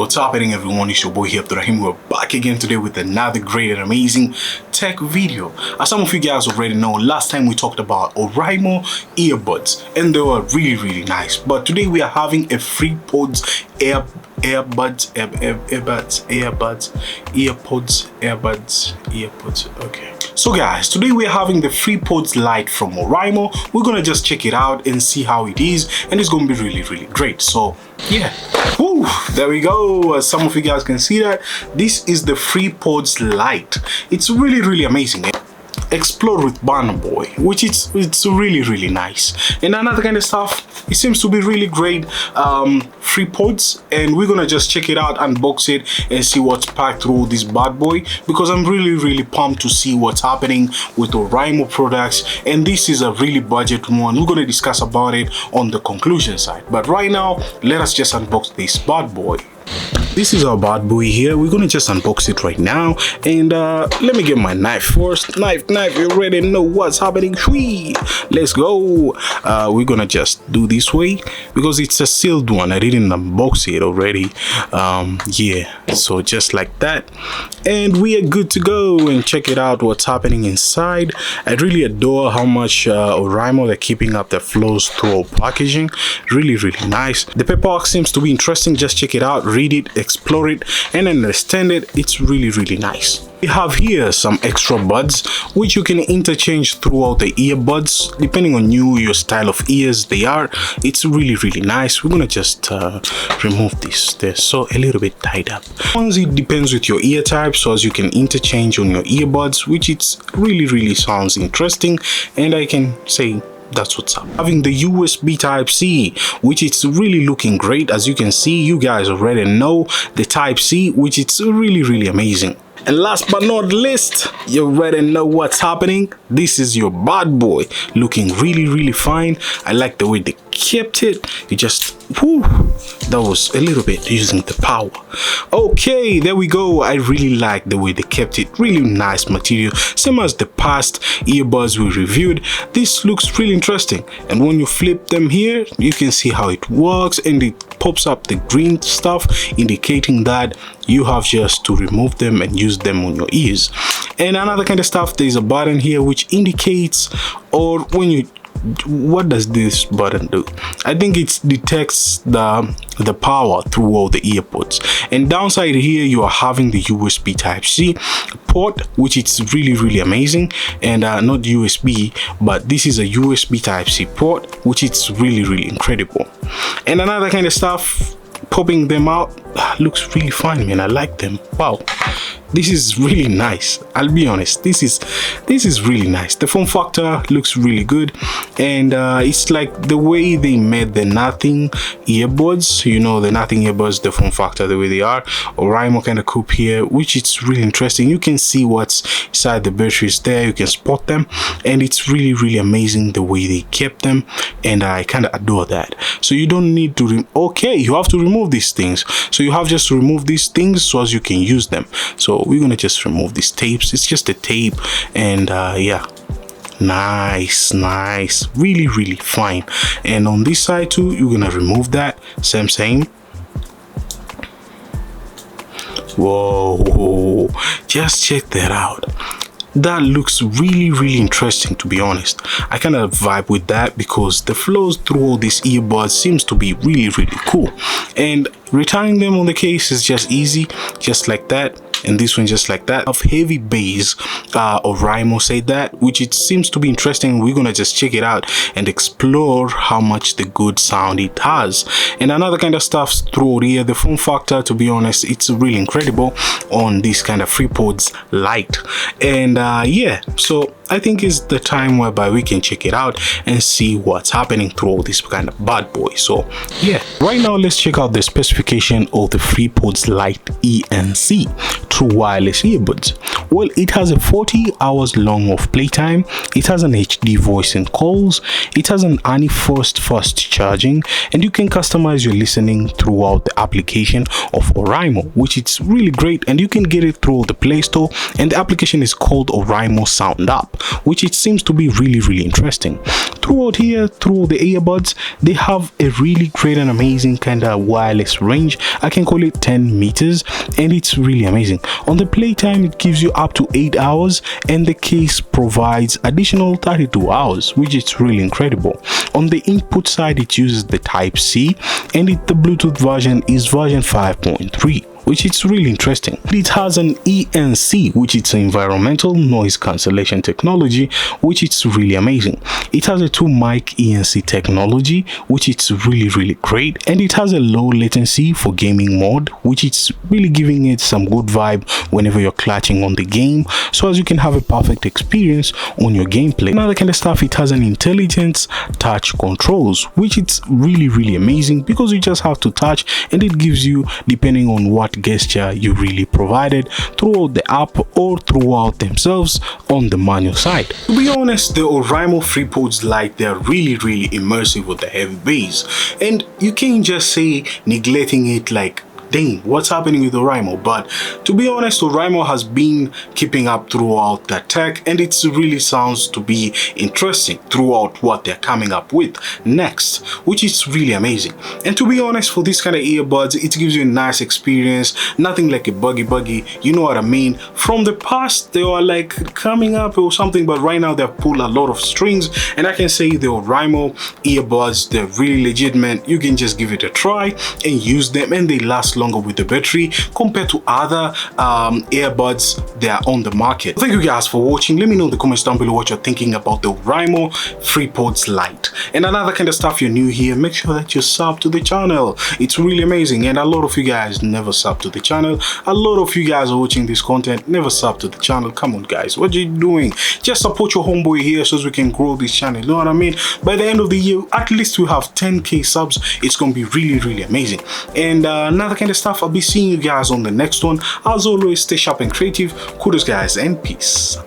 What's happening, everyone? It's your boy here, Oraimo. We're back again today with another great and amazing tech video. As some of you guys already know, last time we talked about Oraimo earbuds and they were really nice. But today we are having a FreePods earbuds. Okay. So guys, today we're having the FreePods Lite from Oraimo. We're gonna just check it out and see how it is, and it's gonna be really great. So yeah, woo, there we go. As some of you guys can see that this is the FreePods Lite. It's really amazing. Explore with Banner Boy, which it's really nice. And another kind of stuff, it seems to be really great. FreePods, and we're gonna just check it out, unbox it, and see what's packed through this bad boy, because I'm really pumped to see what's happening with Oraimo products. And this is a really budget one. We're gonna discuss about it on the conclusion side, but right now let us just unbox this bad boy. This is our bad boy here. We're gonna just unbox it right now, and let me get my knife first. Knife, you already know what's happening. Let's go. We're gonna just do this way because it's a sealed one. I didn't unbox it already. Yeah, so just like that, and we are good to go. And check it out, what's happening inside. I really adore how much Oraimo they're keeping up the flows through packaging. Really nice. The paperwork seems to be interesting. Just check it out, read it, explore it, and understand it. It's really nice. We have here some extra buds which you can interchange throughout the earbuds depending on your style of ears they are. It's really nice. We're gonna just remove this. They're so a little bit tied up. Once it depends with your ear type, so as you can interchange on your earbuds, which it's really sounds interesting, and I can say that's what's up. Having the USB Type-C, which it's really looking great. As you can see, you guys already know the Type-C, which it's really amazing. And last but not least, you already know what's happening. This is your bad boy, looking really fine. I like the way they kept it. You just, whoo, that was a little bit using the power. Okay, there we go. I really like the way they kept it. Really nice material, same as the past earbuds we reviewed. This looks really interesting, and when you flip them here, you can see how it works, and it pops up the green stuff indicating that you have just to remove them and use them on your ears. And another kind of stuff, there's a button here which indicates, or when you, what does this button do? I think it detects the power through all the earpods. And downside here, you are having the USB Type-C port, which is really amazing. And not USB, but this is a USB Type-C port, which is really incredible. And another kind of stuff, popping them out, looks really fun, man. I like them. Wow, this is really nice. I'll be honest, this is really nice. The form factor looks really good, and it's like the way they made the Nothing earbuds, you know, the Nothing earbuds, the form factor, the way they are. Oraimo kind of coupe here, which it's really interesting. You can see what's inside the batteries there, you can spot them, and it's really amazing the way they kept them, and I kind of adore that. So you don't need to okay, you have to remove these things. So you have just to remove these things so as you can use them. So we're gonna just remove these tapes. It's just a tape, and yeah, nice, really fine. And on this side too, you're gonna remove that, same. Whoa, just check that out. That looks really interesting, to be honest. I kind of vibe with that because the flows through all these earbuds seems to be really cool. And returning them on the case is just easy, just like that. And this one just like that. Of heavy bass, Oraimo said that, which it seems to be interesting. We're gonna just check it out and explore how much the good sound it has. And another kind of stuff through here, the form factor, to be honest, it's really incredible on this kind of FreePods Lite. And yeah, so I think it's the time whereby we can check it out and see what's happening through all this kind of bad boy. So yeah, right now let's check out the specification of the FreePods Lite ENC. true wireless earbuds? Well, it has a 40 hours long of playtime, it has an HD voice and calls, it has an fast charging, and you can customize your listening throughout the application of Oraimo, which is really great, and you can get it through the Play Store, and the application is called Oraimo Sound App, which it seems to be really interesting. Throughout here, through the earbuds, they have a really great and amazing kind of wireless range. I can call it 10 meters, and it's really amazing. On the playtime, it gives you up to 8 hours, and the case provides additional 32 hours, which is really incredible. On the input side, it uses the Type-C, and the Bluetooth version is version 5.3. which is really interesting. It has an ENC, which is environmental noise cancellation technology, which is really amazing. It has a 2-mic ENC technology, which is really great, and it has a low latency for gaming mode, which is really giving it some good vibe whenever you're clutching on the game, so as you can have a perfect experience on your gameplay. Another kind of stuff, it has an intelligent touch controls, which is really amazing, because you just have to touch and it gives you, depending on what gesture you really provided throughout the app or throughout themselves on the manual side. To be honest, the Oraimo FreePods Lite, they're really immersive with the heavy bass, and you can't just say neglecting it like, dang, what's happening with Oraimo? But to be honest, Oraimo has been keeping up throughout the tech, and it really sounds to be interesting throughout what they're coming up with next, which is really amazing. And to be honest, for this kind of earbuds, it gives you a nice experience, nothing like a buggy, you know what I mean. From the past, they were like coming up or something, but right now they've pulled a lot of strings, and I can say the Oraimo earbuds, they're really legitimate. You can just give it a try and use them, and they last longer with the battery compared to other earbuds that are on the market. Thank you guys for watching. Let me know in the comments down below what you're thinking about the Oraimo FreePods Lite. And another kind of stuff, you're new here, make sure that you sub to the channel. It's really amazing, and a lot of you guys never sub to the channel. A lot of you guys are watching this content, never sub to the channel. Come on guys, what are you doing? Just support your homeboy here so we can grow this channel, you know what I mean? By the end of the year, at least we have 10k subs. It's gonna be really amazing. And another kind of stuff, I'll be seeing you guys on the next one. As always, stay sharp and creative. Kudos guys, and peace.